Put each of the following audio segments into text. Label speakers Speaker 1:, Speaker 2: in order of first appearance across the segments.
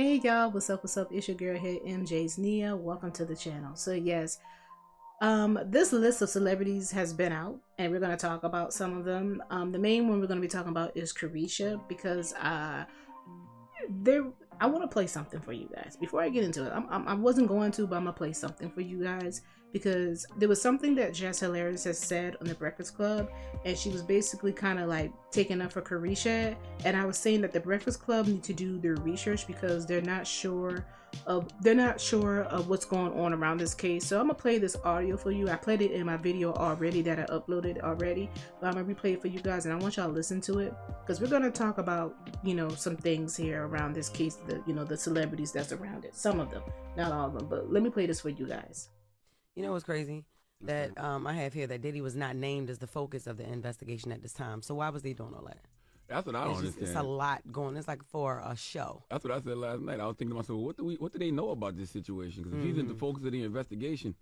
Speaker 1: Hey y'all, what's up? What's up? It's your girl here, MJ's Nia. Welcome to the channel. So yes, this list of celebrities has been out, and we're gonna talk about some of them. The main one we're gonna be talking about is Carisha because I want to play something for you guys before I get into it. I wasn't going to, but I'm gonna play something for you guys because there was something that Jess Hilarious has said on the Breakfast Club, and she was basically kind of like taking up for Carisha. And I was saying that the Breakfast Club need to do their research because they're not sure of what's going on around this case. So I'm gonna play this audio for you. I played it in my video already that I uploaded already, but I'm gonna replay it for you guys, and I want y'all to listen to it because we're gonna talk about some things here around this case, the celebrities that's around it, some of them, not all of them. But let me play this for you guys.
Speaker 2: You know what's crazy? That I have here that Diddy was not named as the focus of the investigation at this time. So why was they doing all that?
Speaker 3: That's what I don't understand.
Speaker 2: It's a lot going. It's like for a show.
Speaker 3: That's what I said last night. I was thinking to myself, what do they know about this situation? Because if he's in the focus of the investigation,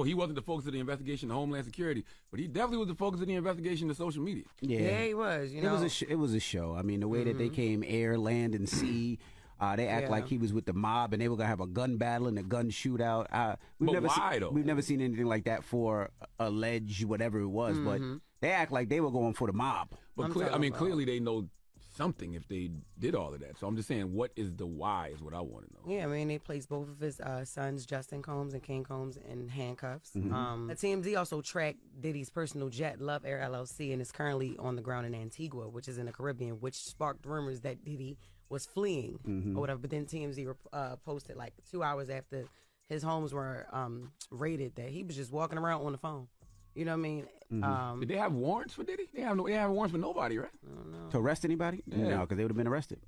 Speaker 3: he wasn't the focus of the investigation to Homeland Security, but he definitely was the focus of the investigation to social media.
Speaker 2: Yeah, he was.
Speaker 4: It was a show. I mean, the way that they came air, land, and sea. They act like he was with the mob and they were gonna have a gun battle and a gun shootout. We've never seen anything like that for alleged whatever it was, but they act like they were going for the mob.
Speaker 3: But clearly they know something if they did all of that. So I'm just saying, what is the why is what I want to know.
Speaker 2: Yeah, I mean, they placed both of his sons, Justin Combs and King Combs, in handcuffs. TMZ also tracked Diddy's personal jet, Love Air LLC, and is currently on the ground in Antigua, which is in the Caribbean, which sparked rumors that Diddy was fleeing or whatever. But then TMZ posted like 2 hours after his homes were raided that he was just walking around on the phone. You know what I mean?
Speaker 3: Did they have warrants for Diddy? They have warrants for nobody, right?
Speaker 2: I don't know.
Speaker 4: To arrest anybody?
Speaker 3: Yeah.
Speaker 4: No, because they would have been arrested.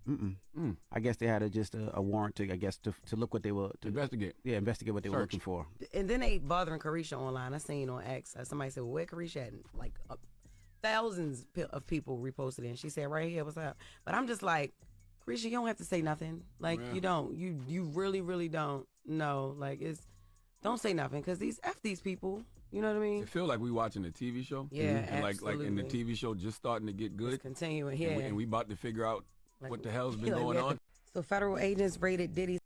Speaker 4: I guess they had just a warrant to look what they were to
Speaker 3: investigate.
Speaker 4: Yeah, investigate what they were looking for.
Speaker 2: And then they bothering Carisha online. I seen on X, somebody said, well, where Carisha at? And like thousands of people reposted it, and she said, right here, what's up? But I'm just like, Carisha, you don't have to say nothing. Like, you don't. You really, really don't know. Like, don't say nothing because these people. You know what I mean?
Speaker 3: It feel like we watching a TV show.
Speaker 2: Yeah,
Speaker 3: and
Speaker 2: absolutely.
Speaker 3: like in the TV show just starting to get good.
Speaker 2: It's continuing here.
Speaker 3: And we about to figure out what the hell's been going on.
Speaker 2: So federal agents raided Diddy's.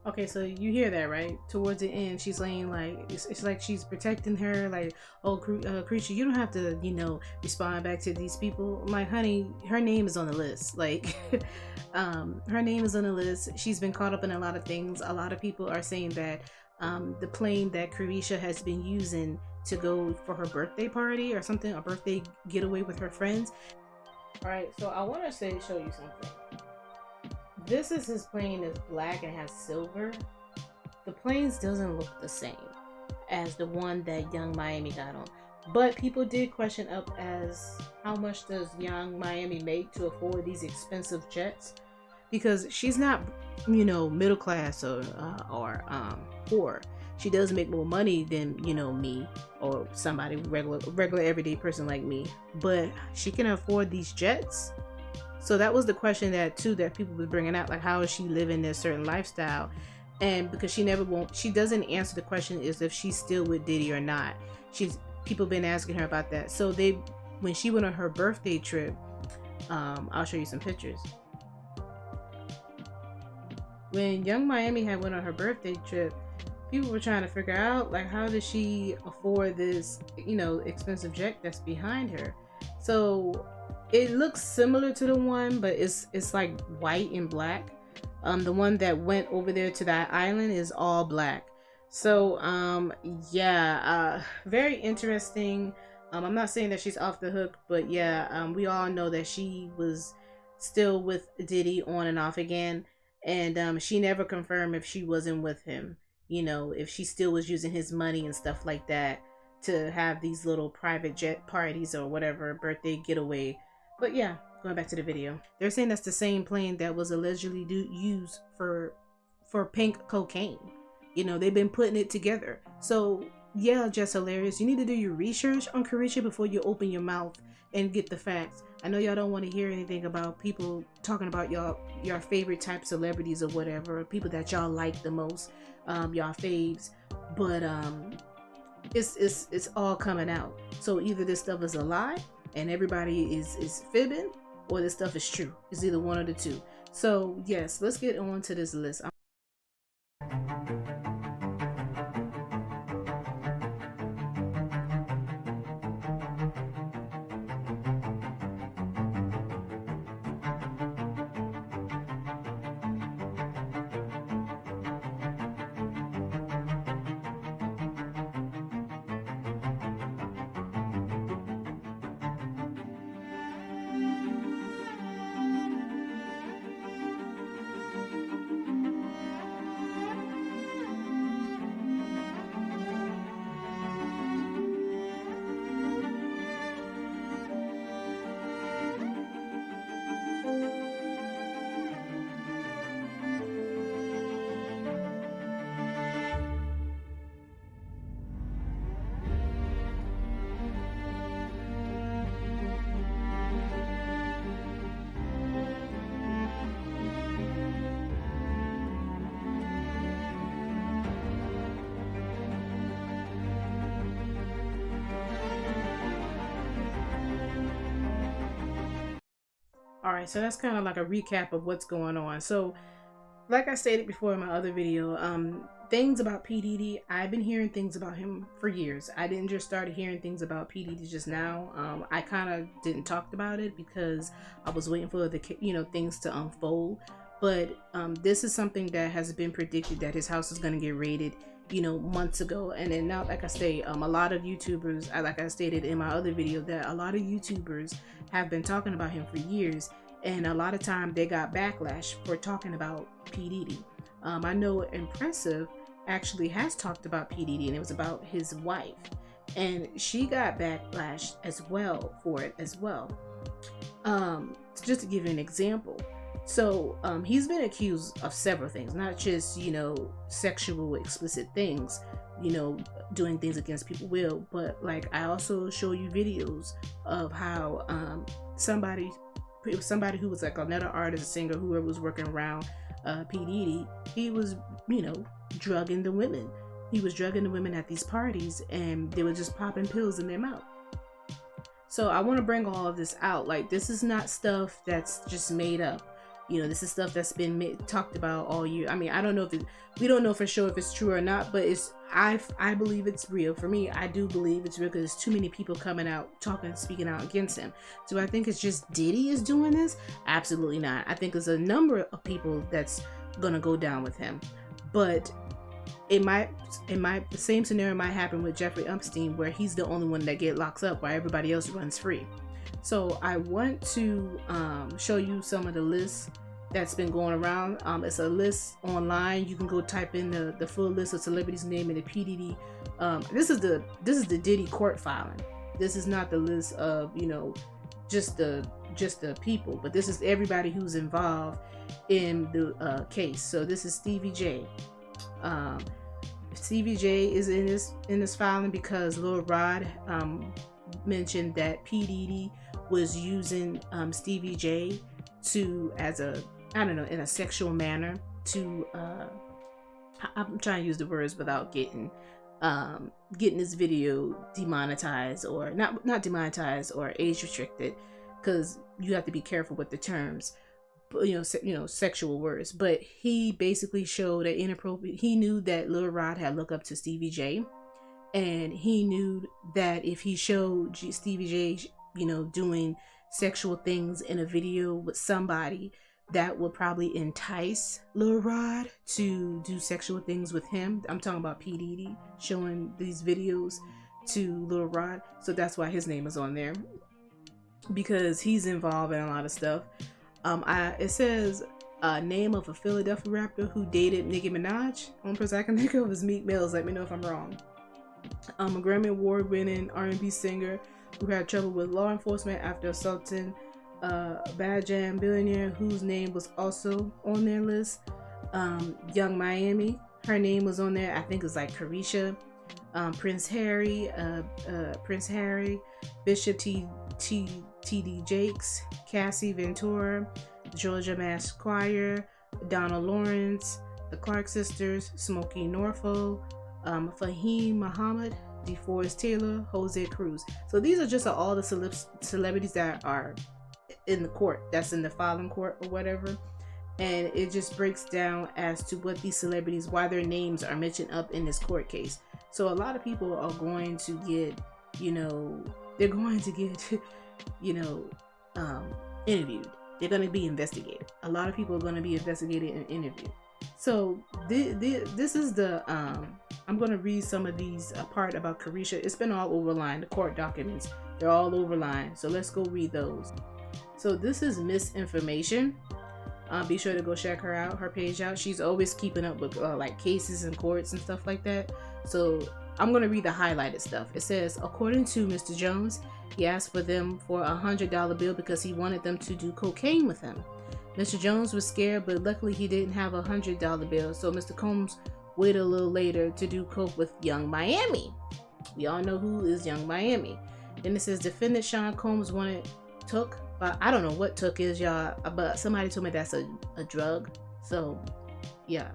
Speaker 1: Okay, so you hear that, right? Towards the end, she's saying like it's like she's protecting her, like, oh, Carisha, you don't have to, respond back to these people. I'm like, honey, her name is on the list. Like, her name is on the list. She's been caught up in a lot of things. A lot of people are saying that the plane that Carisha has been using to go for her birthday party or something, a birthday getaway with her friends. All right, so I want to show you something. This is his plane. Is black and has silver. The planes doesn't look the same as the one that Young Maimi got on, but people did question up as how much does Young Maimi make to afford these expensive jets, because she's not middle class or poor. She does make more money than me or somebody regular everyday person like me, but she can afford these jets. So that was the question that people were bringing out, like, how is she living this certain lifestyle? And because she doesn't answer the question is if she's still with Diddy or not. People been asking her about that. So when she went on her birthday trip, I'll show you some pictures. When Young Maimi had went on her birthday trip, people were trying to figure out, like, how does she afford this, expensive jet that's behind her? So it looks similar to the one, but it's like white and black. The one that went over there to that island is all black. So very interesting. I'm not saying that she's off the hook, but we all know that she was still with Diddy on and off again. And she never confirmed if she wasn't with him, if she still was using his money and stuff like that to have these little private jet parties or whatever, birthday getaway. But yeah, going back to the video, they're saying that's the same plane that was allegedly used for pink cocaine. They've been putting it together. So yeah, Jess Hilarious, you need to do your research on Carisha before you open your mouth and get the facts. I know y'all don't want to hear anything about people talking about your favorite type celebrities or whatever, people that y'all like the most, y'all faves, but it's all coming out. So either this stuff is a lie and everybody is fibbing, or this stuff is true. It's either one of the two. So yes, let's get on to this list. All right, so that's kind of like a recap of what's going on. So, like I stated before in my other video, things about P. Diddy, I've been hearing things about him for years. I didn't just start hearing things about P. Diddy just now. I kind of didn't talk about it because I was waiting for the things to unfold. But this is something that has been predicted, that his house is going to get raided, months ago. And then now, like I say, a lot of YouTubers, like I stated in my other video, that a lot of YouTubers have been talking about him for years, and a lot of time they got backlash for talking about P. Diddy. I know Impressive actually has talked about P. Diddy, and it was about his wife, and she got backlash as well for it as well. Just to give you an example, so he's been accused of several things, not just sexual explicit things, doing things against people's will, but like I also show you videos of how somebody who was like another artist, a singer, whoever was working around P. Diddy, he was drugging the women. He was drugging the women at these parties, and they were just popping pills in their mouth. So I want to bring all of this out. Like, this is not stuff that's just made up. This is stuff that's been talked about all year. I mean, I don't know if we don't know for sure if it's true or not, but I believe it's real. For me, I do believe it's real because there's too many people coming out, speaking out against him. Do I think it's just Diddy is doing this? Absolutely not. I think there's a number of people that's gonna go down with him, but the same scenario might happen with Jeffrey Epstein, where he's the only one that get locked up while everybody else runs free. So I want to show you some of the lists that's been going around. It's a list online. You can go type in the full list of celebrities' name in the P. Diddy. This is the Diddy court filing. This is not the list of just the people, but this is everybody who's involved in the case. So this is Stevie J. Stevie J is in this filing because Lil Rod mentioned that P. Diddy was using Stevie J in a sexual manner to I'm trying to use the words without getting this video demonetized, or not demonetized or age restricted, because you have to be careful with the terms, but sexual words. But he basically showed an inappropriate. He knew that Lil Rod had looked up to Stevie J, and he knew that if he showed Stevie J doing sexual things in a video with somebody, that would probably entice Lil Rod to do sexual things with him. I'm talking about P. Diddy showing these videos to Lil Rod. So that's why his name is on there, because he's involved in a lot of stuff. It says name of a Philadelphia rapper who dated Nicki Minaj. One person I can think of is Meek Mills. Let me know if I'm wrong. A Grammy Award winning R&B singer who had trouble with law enforcement after assaulting a Bad Jam billionaire, whose name was also on their list. Young Maimi, her name was on there. I think it's like Carisha. Prince Harry, Bishop T.D. Jakes, Cassie Ventura, Georgia Mass Choir, Donna Lawrence, the Clark Sisters, Smokey Norfolk, Fahim Muhammad, DeForest Taylor, Jose Cruz. So these are just all the celebrities that are in the court, that's in the filing court or whatever. and it just breaks down as to what these celebrities, why their names are mentioned up in this court case. So a lot of people are going to get, they're going to get, interviewed. They're going to be investigated. A lot of people are going to be investigated and interviewed. So this is the, I'm going to read some of these part about Caresha. It's been all overline, the court documents. They're all overline. So let's go read those. So this is Misinformation. Be sure to go check her out, her page out. She's always keeping up with like cases and courts and stuff like that. So I'm going to read the highlighted stuff. It says, according to Mr. Jones, he asked for them for a $100 bill because he wanted them to do cocaine with him. Mr. Jones was scared, but luckily he didn't have a $100 bill. So Mr. Combs waited a little later to do coke with Young Miami. We all know who is Young Miami. Then it says, defendant Sean Combs took. I don't know what took is, y'all, but somebody told me that's a drug. So, yeah.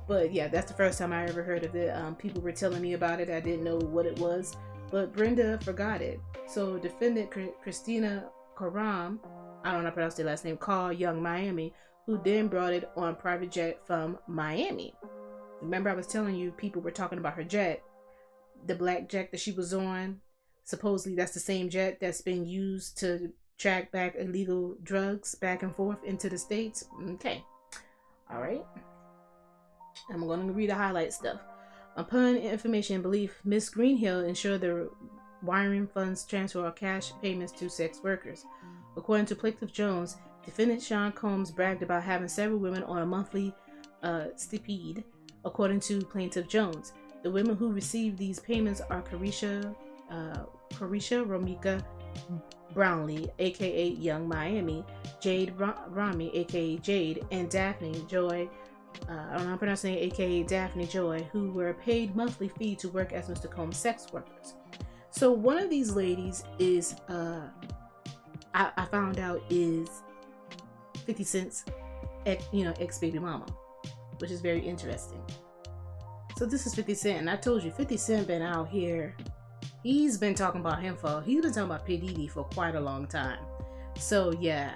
Speaker 1: But yeah, that's the first time I ever heard of it. People were telling me about it. I didn't know what it was, but Brenda forgot it. So defendant Christina Karam, I don't know how to pronounce their last name, called Young Miami, who then brought it on private jet from Miami. Remember I was telling you people were talking about her jet, the black jet that she was on. Supposedly that's the same jet that's been used to track back illegal drugs back and forth into the States. Okay. All right. I'm going to read the highlight stuff. Upon information and belief, Miss Greenhill ensured the wiring funds transfer of cash payments to sex workers. According to Plaintiff Jones, defendant Sean Combs bragged about having several women on a monthly stipend. According to Plaintiff Jones, the women who received these payments are Caresha Romika Brownlee, aka Young Miami, Jade Rami, aka Jade, and Daphne Joy, I don't know how to pronounce her name, aka Daphne Joy, who were paid monthly fee to work as Mr. Combs' sex workers. So one of these ladies is, I found out is 50 Cent's, ex-baby mama, which is very interesting. So this is 50 Cent, and I told you 50 Cent been out here. He's been talking about he's been talking about P. Diddy for quite a long time. So yeah,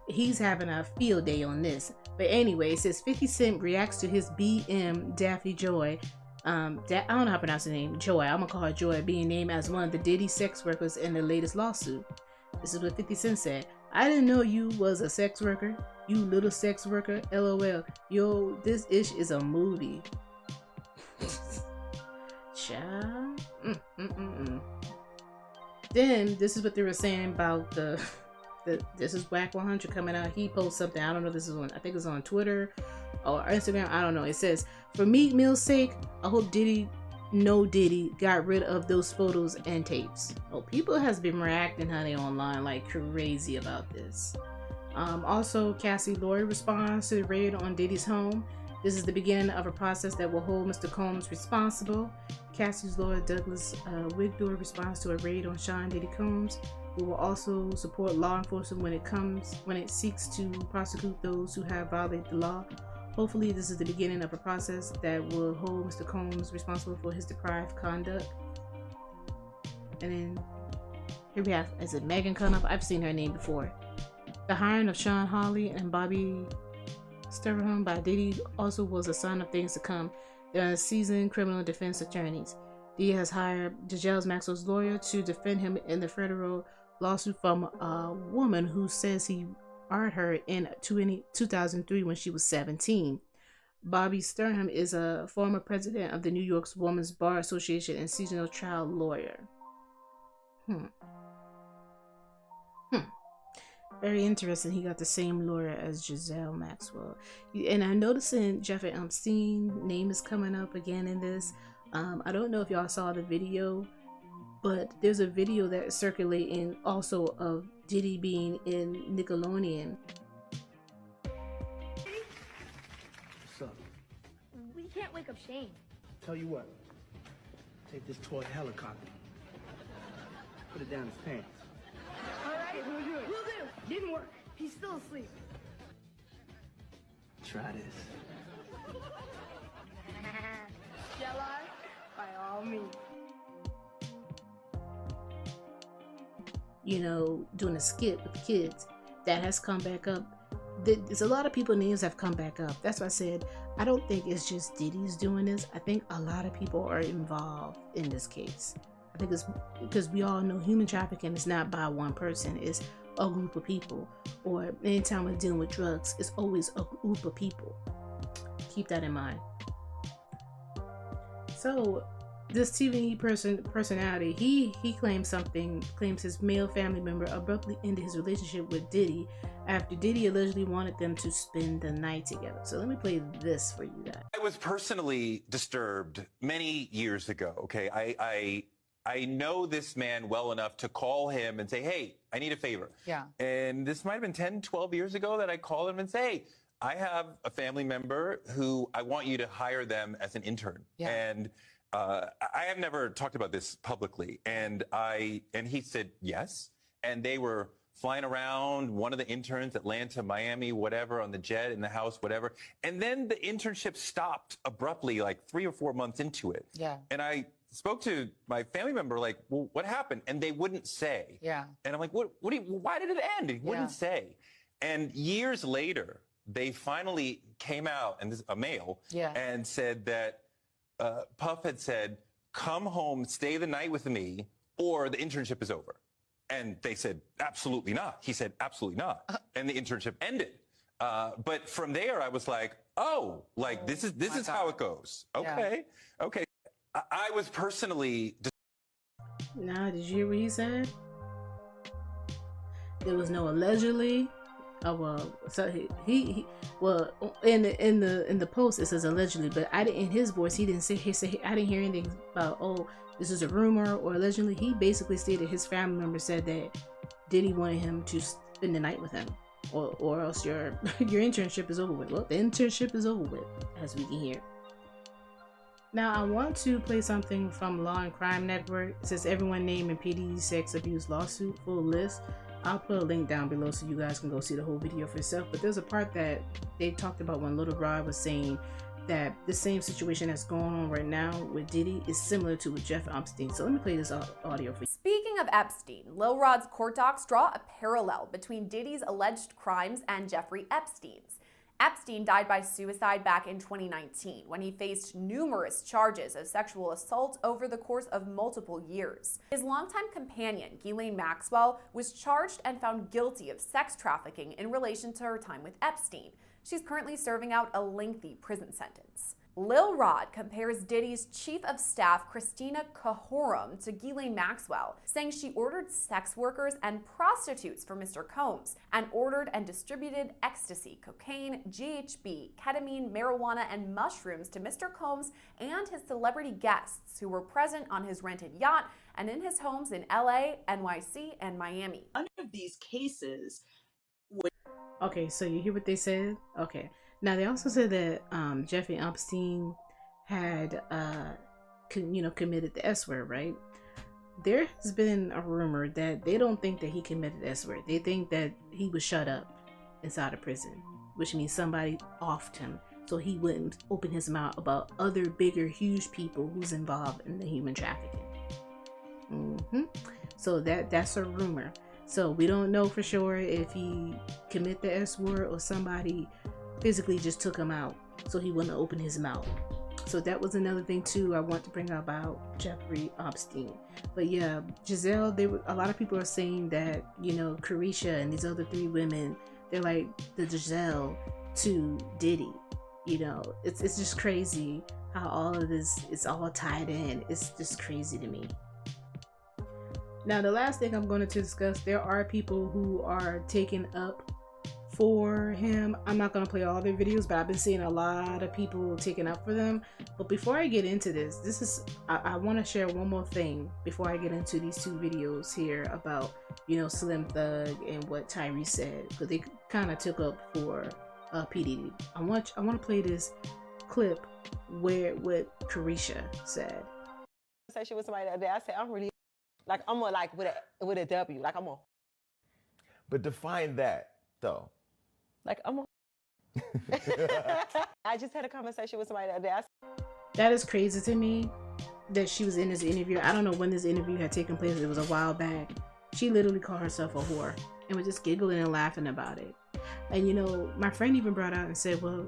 Speaker 1: he's having a field day on this. But anyway, it says 50 Cent reacts to his BM Daphne Joy. I don't know how to pronounce her name. Joy. I'm gonna call her Joy, being named as one of the Diddy sex workers in the latest lawsuit. This is what 50 Cent said. I didn't know you was a sex worker. You little sex worker. LOL. Yo, this ish is a movie. Child. Then this is what they were saying about the this is Whack 100 coming out. He posts something. I don't know if this is on, I think it's on Twitter or Instagram. I don't know. It says, for Meek Mill's sake, I hope Diddy got rid of those photos and tapes. Oh, people has been reacting, honey, online like crazy about this. Also, Cassie Lloyd responds to the raid on Diddy's home. This is the beginning of a process that will hold Mr. Combs responsible. Cassie's lawyer Douglas Wigdor responds to a raid on Sean Diddy Combs. We will also support law enforcement when it seeks to prosecute those who have violated the law. Hopefully, this is the beginning of a process that will hold Mr. Combs responsible for his deprived conduct. And then here we have, is it Megan coming up? I've seen her name before. The hiring of Sean Hawley and Bobby Sturham by Diddy also was a sign of things to come. They are seasoned criminal defense attorneys. Diddy has hired Giselle Maxwell's lawyer to defend him in the federal lawsuit from a woman who says he hired her in 2003 when she was 17. Bobby Sturham is a former president of the New York's Women's Bar Association and seasonal trial lawyer. Very interesting. He got the same lawyer as Giselle Maxwell. And I'm noticing Jeffrey Epstein name is coming up again in this. I don't know if y'all saw the video, but there's a video that's circulating also of Diddy being in Nickelodeon.
Speaker 5: What's up?
Speaker 6: We can't wake up Shane.
Speaker 5: Tell you what, take this toy helicopter, put it down his pants.
Speaker 6: All right, we'll do. Didn't work. He's still asleep.
Speaker 5: Try this.
Speaker 6: Shall I? By all means.
Speaker 1: Doing a skit with the kids. That has come back up there's a lot of people names have come back up. That's why I said I don't think it's just Diddy's doing this. I think a lot of people are involved in this case. I think it's because we all know human trafficking is not by one person. It's a group of people. Or anytime we're dealing with drugs, it's always a group of people. Keep that in mind. So this TV personality, he claims his male family member abruptly ended his relationship with Diddy after Diddy allegedly wanted them to spend the night together. So let me play this for you guys.
Speaker 7: I was personally disturbed many years ago. Okay, I know this man well enough to call him and say, hey, I need a favor.
Speaker 8: Yeah.
Speaker 7: And this might have been 10, 12 years ago that I called him and say, hey, I have a family member who I want you to hire them as an intern.
Speaker 8: Yeah.
Speaker 7: And I have never talked about this publicly. And he said yes. And they were flying around, one of the interns, Atlanta, Miami, whatever, on the jet, in the house, whatever. And then the internship stopped abruptly, like 3 or 4 months into it.
Speaker 8: Yeah.
Speaker 7: And I spoke to my family member, like, well, what happened? And they wouldn't say.
Speaker 8: Yeah.
Speaker 7: And I'm like, why did it end? He wouldn't say. And years later, they finally came out, and this is a male, and said that Puff had said, come home, stay the night with me, or the internship is over. And they said, absolutely not. He said, absolutely not. And the internship ended. But from there, I was like, oh, like, this is how it goes. Okay. Yeah. Okay. I was personally.
Speaker 1: Nah, did you hear what he said? There was no allegedly. Oh well, so he well in the post it says allegedly, but I didn't. In his voice, he didn't say. He said I didn't hear anything about this is a rumor or allegedly. He basically stated his family member said that Diddy wanted him to spend the night with him, or else your internship is over with. Well, the internship is over with, as we can hear. Now I want to play something from Law and Crime Network. It says everyone named in PD's sex abuse lawsuit, full list. I'll put a link down below so you guys can go see the whole video for yourself. But there's a part that they talked about when Little Rod was saying that the same situation that's going on right now with Diddy is similar to with Jeff Epstein. So let me play this audio for you.
Speaker 9: Speaking of Epstein, Lil Rod's court docs draw a parallel between Diddy's alleged crimes and Jeffrey Epstein's. Epstein died by suicide back in 2019 when he faced numerous charges of sexual assault over the course of multiple years. His longtime companion, Ghislaine Maxwell, was charged and found guilty of sex trafficking in relation to her time with Epstein. She's currently serving out a lengthy prison sentence. Lil Rod compares Diddy's chief of staff, Christina Cahorum, to Ghislaine Maxwell, saying she ordered sex workers and prostitutes for Mr. Combs and ordered and distributed ecstasy, cocaine, GHB, ketamine, marijuana, and mushrooms to Mr. Combs and his celebrity guests who were present on his rented yacht and in his homes in LA, NYC, and Miami.
Speaker 10: None of these cases
Speaker 1: Okay, so you hear what they said? Okay. Now they also said that Jeffrey Epstein had committed the S word, right? There has been a rumor that they don't think that he committed the S word. They think that he was shut up inside of prison, which means somebody offed him so he wouldn't open his mouth about other bigger, huge people who's involved in the human trafficking. So that's a rumor. So we don't know for sure if he committed the S word or somebody physically just took him out so he wouldn't open his mouth. So that was another thing too I want to bring up about Jeffrey Epstein. But yeah, Giselle, a lot of people are saying that, Carisha and these other 3 women, they're like the Giselle to Diddy. It's just crazy how all of this is all tied in. It's just crazy to me. Now the last thing I'm going to discuss, there are people who are taking up for him. I'm not going to play all their videos, but I've been seeing a lot of people taking up for them. But before I get into this, I want to share one more thing before I get into these 2 videos here about, Slim Thug and what Tyrese said, because they kind of took up for P. Diddy. I want to play this clip where what Carisha said.
Speaker 11: Conversation with somebody the other day, I said, I'm really like, I'm more like with a W, like I'm more.
Speaker 12: But define that though.
Speaker 11: Like I'm I just had a conversation with somebody the other day.
Speaker 1: That is crazy to me that she was in this interview. I don't know when this interview had taken place. It was a while back. She literally called herself a whore and was just giggling and laughing about it. And you know, my friend even brought out and said, well,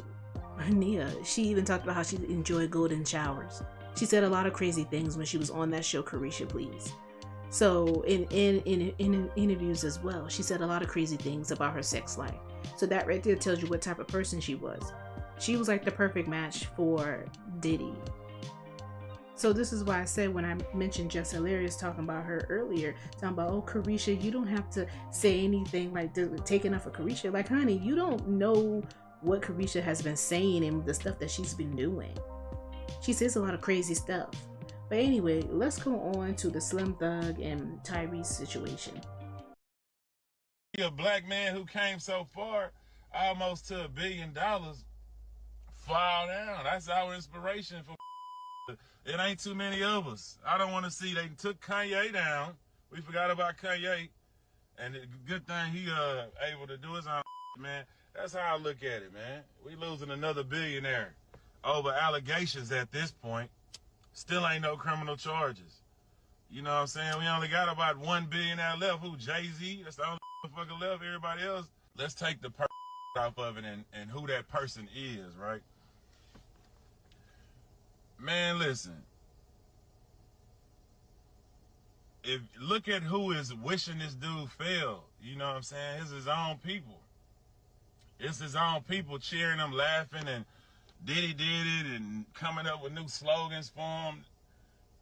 Speaker 1: Nia, she even talked about how she enjoyed golden showers. She said a lot of crazy things when she was on that show, Carisha Please. So in interviews as well, she said a lot of crazy things about her sex life. So that right there tells you what type of person she was. She was like the perfect match for Diddy. So this is why I said when I mentioned Jess Hilarious talking about her earlier, talking about, oh, Carisha, you don't have to say anything like taking up for Carisha. Like, honey, you don't know what Carisha has been saying and the stuff that she's been doing. She says a lot of crazy stuff. But anyway, let's go on to the Slim Thug and Tyrese situation.
Speaker 8: A black man who came so far, almost to $1 billion, fall down. That's our inspiration for. It ain't too many of us. I don't want to see they took Kanye down. We forgot about Kanye, and the good thing he able to do his own, man. That's how I look at it, man. We losing another billionaire over allegations at this point. Still ain't no criminal charges. You know what I'm saying? We only got about 1 billionaire left. Who? Jay-Z? That's the only motherfucker left. Everybody else. Let's take the person off of it and who that person is, right? Man, listen. If look at who is wishing this dude fail. You know what I'm saying? It's his own people. It's his own people cheering him, laughing, and Diddy did it, and coming up with new slogans for him.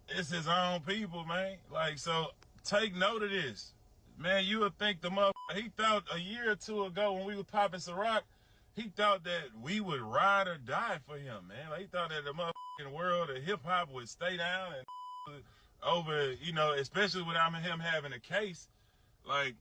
Speaker 8: It's his own people, man. Like, so take note of this. Man, you would think the motherfucker, he thought a year or two ago when we were popping Ciroc, he thought that we would ride or die for him, man. Like, he thought that the motherfucking world of hip-hop would stay down and over, you know, especially without him having a case. Like,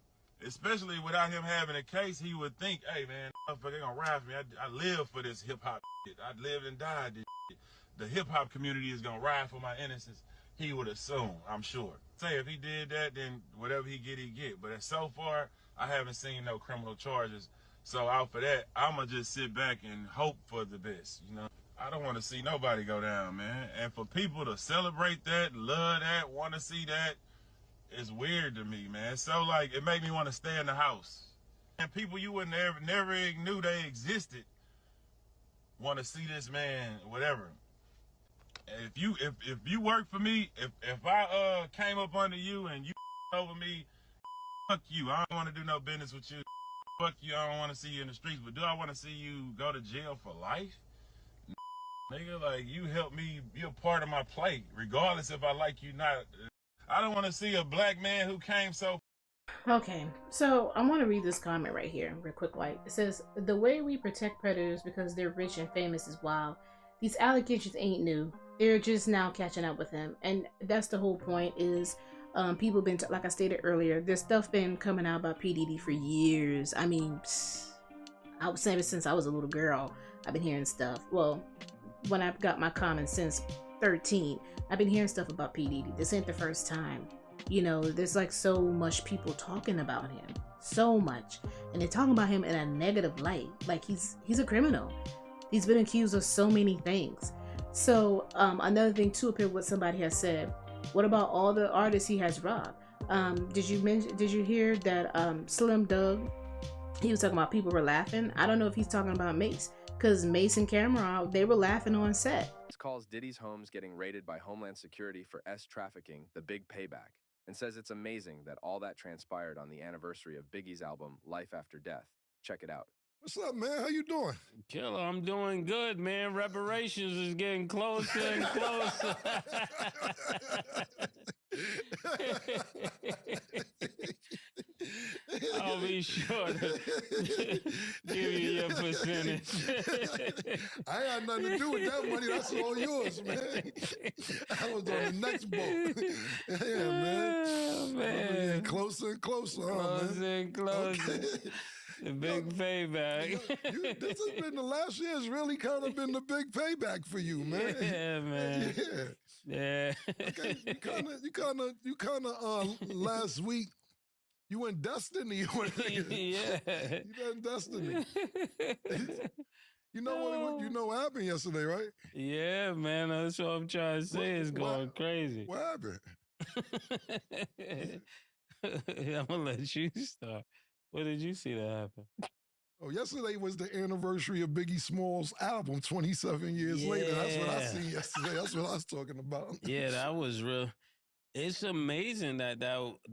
Speaker 8: especially without him having a case, he would think, hey, man, motherfucker, they gonna ride for me. I live for this hip-hop shit. I lived and died this shit. The hip-hop community is gonna ride for my innocence. He would assume, I'm sure. Say if he did that, then whatever he get. But so far, I haven't seen no criminal charges. So out for that, I'ma just sit back and hope for the best, you know? I don't want to see nobody go down, man. And for people to celebrate that, love that, want to see that, it's weird to me, man. So, like, it made me want to stay in the house. And people you would never knew they existed want to see this man, whatever. If you work for me, if I came up under you and you over me, fuck you. I don't want to do no business with you. Fuck you. I don't want to see you in the streets. But do I want to see you go to jail for life? Nigga, like, you help me. You're part of my plate, regardless if I like you not. I don't want to see a black man who came so.
Speaker 1: Okay, so I want to read this comment right here, real quick. Like, it says, the way we protect predators because they're rich and famous is wild. These allegations ain't new. They're just now catching up with him. And that's the whole point is people been, like I stated earlier, there's stuff been coming out about P. Diddy for years. I mean, I was saying since I was a little girl, I've been hearing stuff. Well, when I got my common sense 13, I've been hearing stuff about P. Diddy. This ain't the first time. You know, there's like so much people talking about him. So much. And they're talking about him in a negative light. Like he's a criminal. He's been accused of so many things. So another thing too, up here, what somebody has said. What about all the artists he has robbed? Did you hear that Slim Thug? He was talking about people were laughing. I don't know if he's talking about Mase, because Mase and Cameron, they were laughing on set.
Speaker 13: This calls Diddy's homes getting raided by Homeland Security for trafficking the big payback, and says it's amazing that all that transpired on the anniversary of Biggie's album Life After Death. Check it out.
Speaker 14: What's up, man? How you doing?
Speaker 15: Killer, I'm doing good, man. Reparations is getting closer and closer. I'll be sure to give you your percentage.
Speaker 14: I ain't got nothing to do with that money. That's all yours, man. I was on the next boat. Yeah, man.
Speaker 15: Oh, man.
Speaker 14: Closer and closer,
Speaker 15: closer and closer. Okay. The big payback.
Speaker 14: This has been the last year. Has really kind of been the big payback for you, man.
Speaker 15: Yeah, man.
Speaker 14: Yeah. Okay. You kind of last week. You went Destiny.
Speaker 15: Yeah.
Speaker 14: You done Destiny. You know what happened yesterday, right?
Speaker 15: Yeah, man. That's what I'm trying to say. It's going crazy.
Speaker 14: What happened?
Speaker 15: I'm gonna let you start. What did you see that happen?
Speaker 14: Oh, yesterday was the anniversary of Biggie Smalls' album, 27 years later. That's what I seen yesterday. That's what I was talking about.
Speaker 15: Yeah, that was real. It's amazing that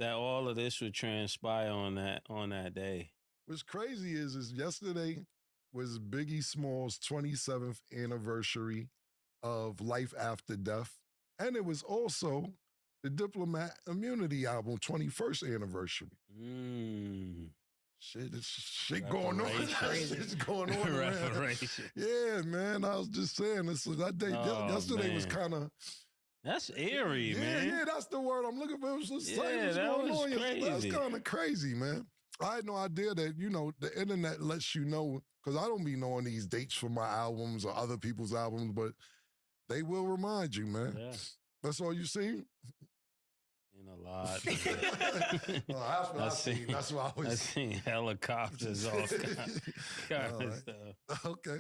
Speaker 15: all of this would transpire on that day.
Speaker 14: What's crazy is yesterday was Biggie Smalls' 27th anniversary of Life After Death. And it was also the Diplomat Immunity album, 21st anniversary. Shit, it's shit going on. Shit's going on around. Yeah, man. I was just saying, that day, yesterday was kind of...
Speaker 15: That's eerie, man.
Speaker 14: Yeah, that's the word I'm looking for. It was just
Speaker 15: that was crazy.
Speaker 14: That's kind of crazy, man. I had no idea that, the internet lets you know, because I don't be knowing these dates for my albums or other people's albums, but they will remind you, man.
Speaker 15: Yeah.
Speaker 14: That's all you seen?
Speaker 15: Seen a lot.
Speaker 14: That's what I seen. That's what I was.
Speaker 15: I seen helicopters, all kind of stuff.
Speaker 14: Okay.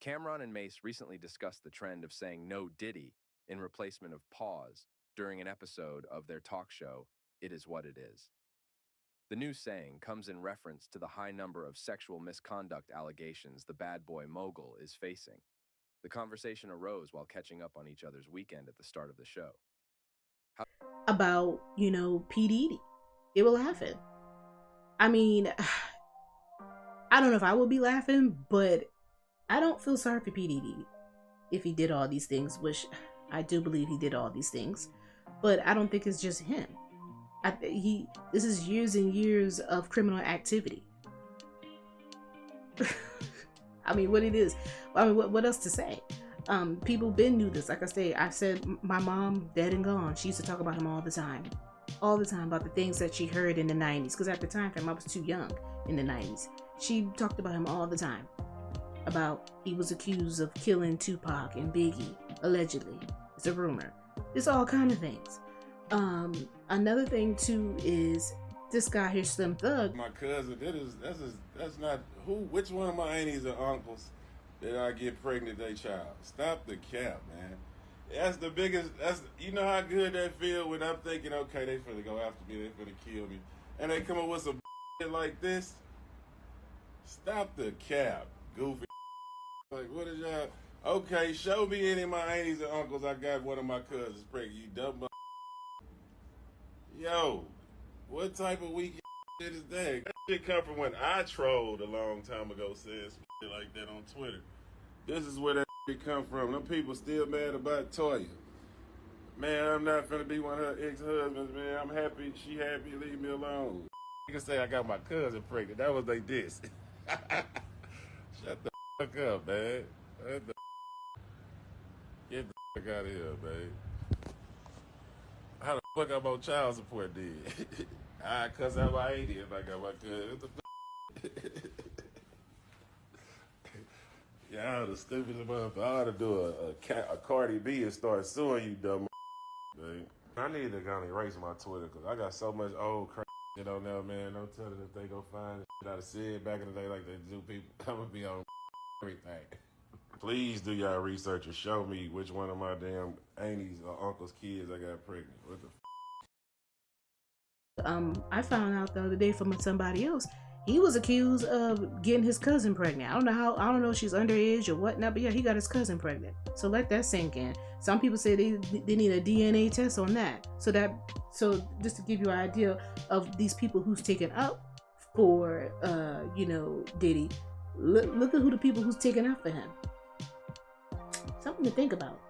Speaker 13: Cam'ron and Mase recently discussed the trend of saying no Diddy in replacement of pause during an episode of their talk show, It Is What It Is. The new saying comes in reference to the high number of sexual misconduct allegations the bad boy mogul is facing. The conversation arose while catching up on each other's weekend at the start of the show.
Speaker 1: About, P. Diddy. They were laughing. I mean, I don't know if I would be laughing, but I don't feel sorry for P. Diddy if he did all these things, which I do believe he did all these things, but I don't think it's just him. This is years and years of criminal activity. I mean, what it is. I mean, what else to say? People been knew this. Like I said, my mom, dead and gone, she used to talk about him all the time about the things that she heard in the 90s. Because at the time, I was too young in the 90s. She talked about him all the time. About he was accused of killing Tupac and Biggie, allegedly. It's a rumor. It's all kind of things. Another thing too is this guy here, Slim Thug.
Speaker 8: My cousin, that's not which one of my aunties or uncles did I get pregnant their child? Stop the cap, man. That's the biggest, you know how good that feel when I'm thinking, okay, they finna go after me, they finna kill me. And they come up with some like this. Stop the cap, goofy. Like, what is y'all? Okay, show me any of my aunties or uncles I got one of my cousins pregnant, you dumb. Yo, what type of weak shit is that? That shit come from when I trolled a long time ago, saying some shit like that on Twitter. This is where that shit come from. Them people still mad about Toya. Man, I'm not finna be one of her ex-husbands, man. I'm happy, she happy, leave me alone. You can say I got my cousin pregnant. That was they diss. Shut the fuck up, man. Get the fuck out of here, man. How the fuck I'm on child support then? I cuss out my 80 if I got my cousin. What the fuck? Yeah, I'm the stupidest motherfucker. I ought to do a Cardi B and start suing you, dumb man. I need to go and erase my Twitter because I got so much old crazy shit on there, man. Don't tell them that they go find shit out of Sid back in the day like they do people. I'm going to be on everything. Please do y'all research and show me which one of my damn aunties or uncles' kids I got pregnant. What the
Speaker 1: I found out the other day from somebody else. He was accused of getting his cousin pregnant. I don't know if she's underage or whatnot, but yeah, he got his cousin pregnant. So let that sink in. Some people say they need a DNA test on that. So just to give you an idea of these people who's taken up for Diddy. Look at who the people who's taken up for him. Something to think about.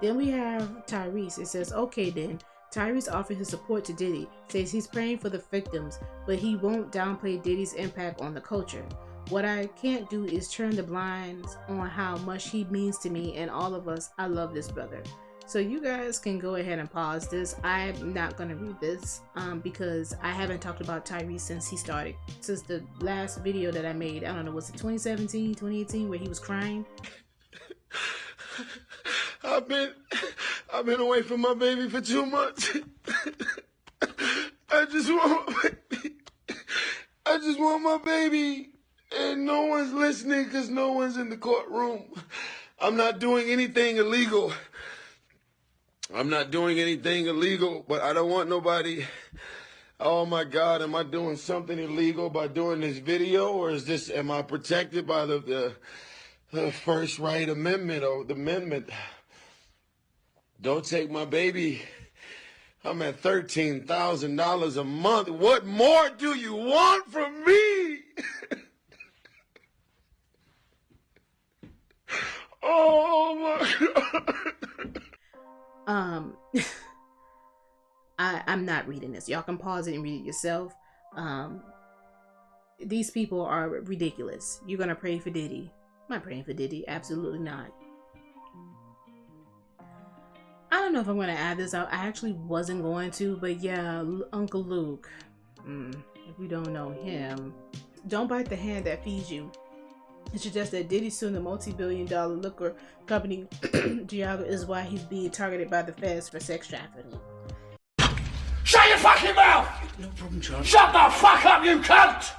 Speaker 1: Then we have Tyrese. It says, okay then. Tyrese offered his support to Diddy, says he's praying for the victims, but he won't downplay Diddy's impact on the culture. What I can't do is turn the blinds on how much he means to me and all of us. I love this brother. So you guys can go ahead and pause this. I'm not going to read this because I haven't talked about Tyrese since the last video that I made. I don't know, was it 2017, 2018 where he was crying?
Speaker 14: I've been away from my baby for 2 months. I just want my baby, and no one's listening because no one's in the courtroom. I'm not doing anything illegal. But I don't want nobody
Speaker 16: oh my God, am I doing something illegal by doing this video, or am I protected by the First Right Amendment or the amendment? Don't take my baby. I'm at $13,000 a month. What more do you want from me? Oh my God.
Speaker 1: I'm not reading this. Y'all can pause it and read it yourself. These people are ridiculous. You're gonna pray for Diddy. I'm not praying for Diddy. Absolutely not. I don't know if I'm gonna add this out. I actually wasn't going to, but yeah, Uncle Luke. If you don't know him, don't bite the hand that feeds you. It suggests that Diddy suing the multi-billion-dollar liquor company Giago is why he's being targeted by the feds for sex trafficking.
Speaker 17: Shut your fucking mouth!
Speaker 5: No problem, John.
Speaker 17: Shut the fuck up, you cunt!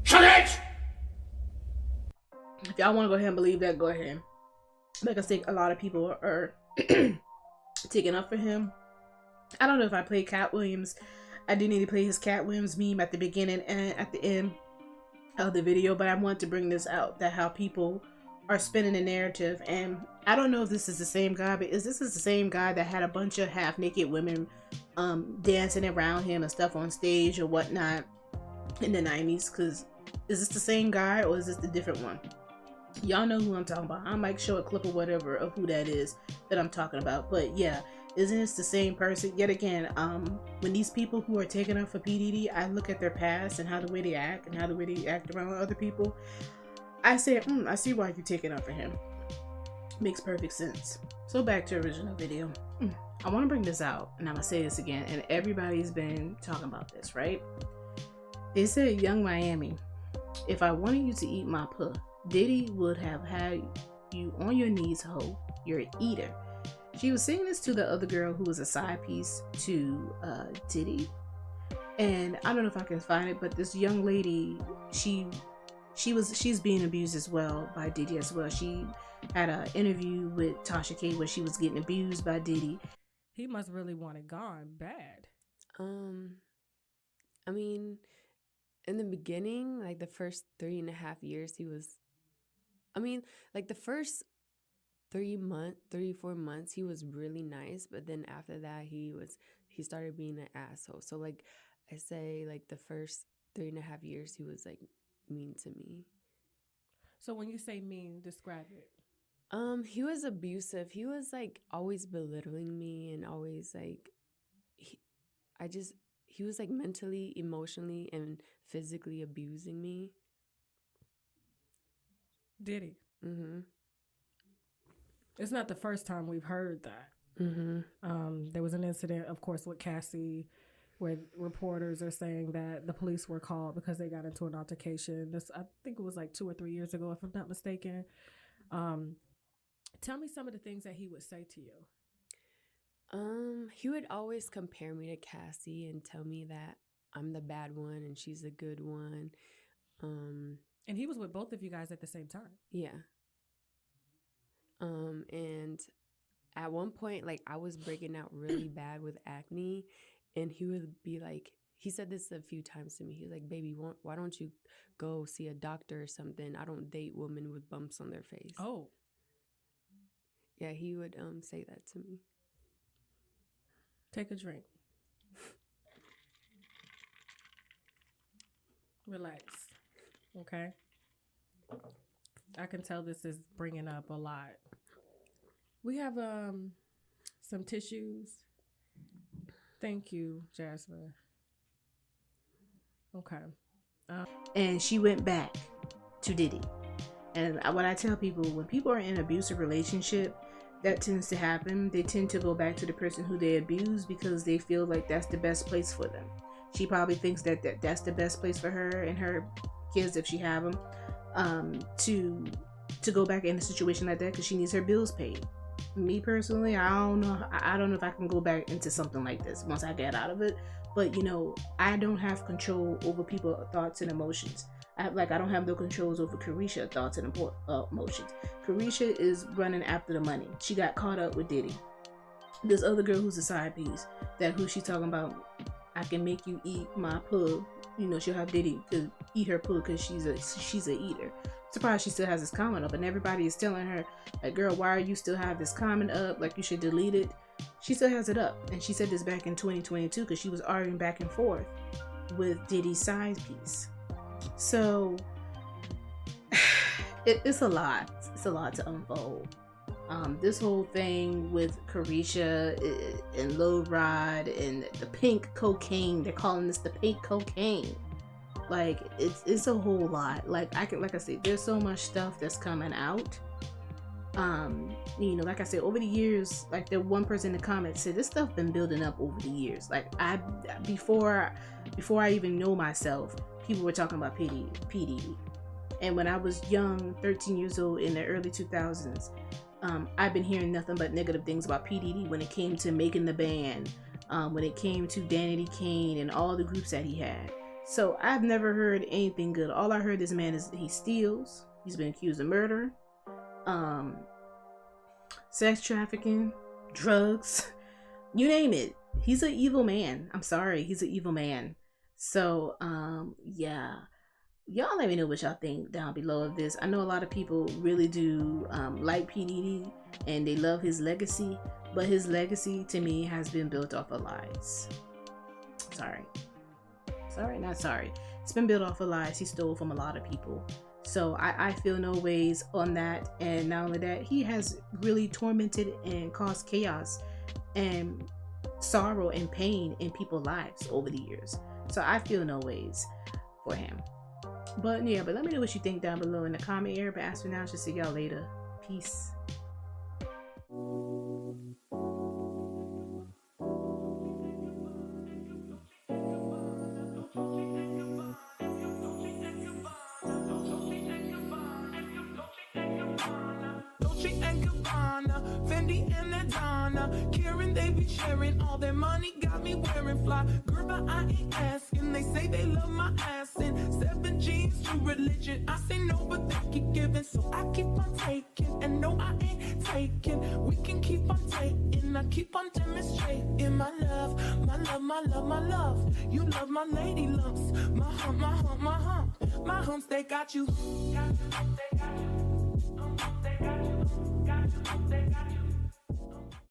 Speaker 17: Shut it!
Speaker 1: If y'all want to go ahead and believe that, go ahead. Like I said, a lot of people are taking up for him. I don't know if I played Cat Williams. I do need to play his Cat Williams meme at the beginning and at the end of the video, but I want to bring this out, that how people are spinning the narrative. And I don't know if this is the same guy, but this is the same guy that had a bunch of half-naked women dancing around him and stuff on stage or whatnot in the 90s? Because is this the same guy or is this the different one? Y'all know who I'm talking about. I might show a clip or whatever of who that is that I'm talking about. But yeah, isn't this the same person? Yet again, when these people who are taking up for P. Diddy, I look at their past and how the way they act and how the way they act around other people, I say, I see why you're taking up for him. Makes perfect sense. So back to original video. I want to bring this out, and I'm gonna say this again, and everybody's been talking about this, right? They said, Young Maimi, if I wanted you to eat my puh, Diddy would have had you on your knees, ho. You're an eater. She was saying this to the other girl who was a side piece to Diddy. And I don't know if I can find it, but this young lady, she's being abused as well by Diddy as well. She had an interview with Tasha K where she was getting abused by Diddy.
Speaker 18: He must really want it gone bad.
Speaker 19: I mean, in the beginning, like the first 3.5 years, he was, like the first 3 or 4 months, he was really nice. But then after that, he started being an asshole. So like I say, like the first 3.5 years, he was like mean to me.
Speaker 18: So when you say mean, describe it.
Speaker 19: He was abusive. He was like always belittling me and always like, he was like mentally, emotionally, and physically abusing me.
Speaker 18: Did he?
Speaker 19: Mm-hmm.
Speaker 18: It's not the first time we've heard that.
Speaker 19: Mm-hmm.
Speaker 18: There was an incident, of course, with Cassie, where reporters are saying that the police were called because they got into an altercation. I think it was like 2 or 3 years ago, if I'm not mistaken. Tell me some of the things that he would say to you.
Speaker 19: He would always compare me to Cassie and tell me that I'm the bad one and she's the good one.
Speaker 18: And he was with both of you guys at the same time.
Speaker 19: Yeah. And at one point, like I was breaking out really bad with acne, and he would be like, he said this a few times to me. He was like, baby, why don't you go see a doctor or something? I don't date women with bumps on their face.
Speaker 18: Oh.
Speaker 19: Yeah, he would say that to me.
Speaker 18: Take a drink. Relax. Okay? I can tell this is bringing up a lot. We have some tissues. Thank you, Jasmine. Okay.
Speaker 1: And she went back to Diddy. And what I tell people, when people are in an abusive relationship, that tends to happen. They tend to go back to the person who they abuse because they feel like that's the best place for them. She probably thinks that's the best place for her and her kids, if she have them, to go back in a situation like that because she needs her bills paid. Me personally, I don't know if I can go back into something like this once I get out of it. But I don't have control over people's thoughts and emotions. I don't have no controls over Carisha's thoughts and emotions. Carisha is running after the money. She got caught up with Diddy. this other girl who's a side piece, that who she talking about, I can make you eat my pug. You know, she'll have Diddy to eat her pug because she's a eater. Surprised she still has this comment up, and everybody is telling her, like, girl, why are you still have this comment up? Like, you should delete it. She still has it up, and she said this back in 2022 because she was arguing back and forth with Diddy's side piece. So it's a lot. It's a lot to unfold. This whole thing with Carisha and Lil Rod and the pink cocaine, they're calling this the pink cocaine. Like, it's a whole lot. Like I said, there's so much stuff that's coming out. You know, like I said, over the years, like the one person in the comments said, this stuff been building up over the years. Like before I even know myself, people were talking about P. Diddy. And when I was young, 13 years old in the early 2000s, I've been hearing nothing but negative things about P. Diddy when it came to making the band, when it came to Danity Kane and all the groups that he had. So I've never heard anything good. All I heard this man is he steals. He's been accused of murder, sex trafficking, drugs, you name it. He's an evil man. I'm sorry, he's an evil man. So yeah, y'all let me know what y'all think down below of this. I know a lot of people really do like P. Diddy and they love his legacy, but his legacy to me has been built off of lies. It's been built off of lies he stole from a lot of people. So I feel no ways on that. And not only that, he has really tormented and caused chaos and sorrow and pain in people's lives over the years. So I feel no ways for him. But yeah, but let me know what you think down below in the comment area. But as for now, I'll just see y'all later. Peace.
Speaker 20: Karen, they be sharing all their money, got me wearing fly. Girl, but I ain't asking. They say they love my ass and 7 G's to religion. I say no, but they keep giving, so I keep on taking. And no, I ain't taking. We can keep on taking. I keep on demonstrating my love, my love, my love, my love. You love my lady lumps, my hump, my hump, my hump. My humps, they got you. Got you, they got you. They got you, got you, they got you.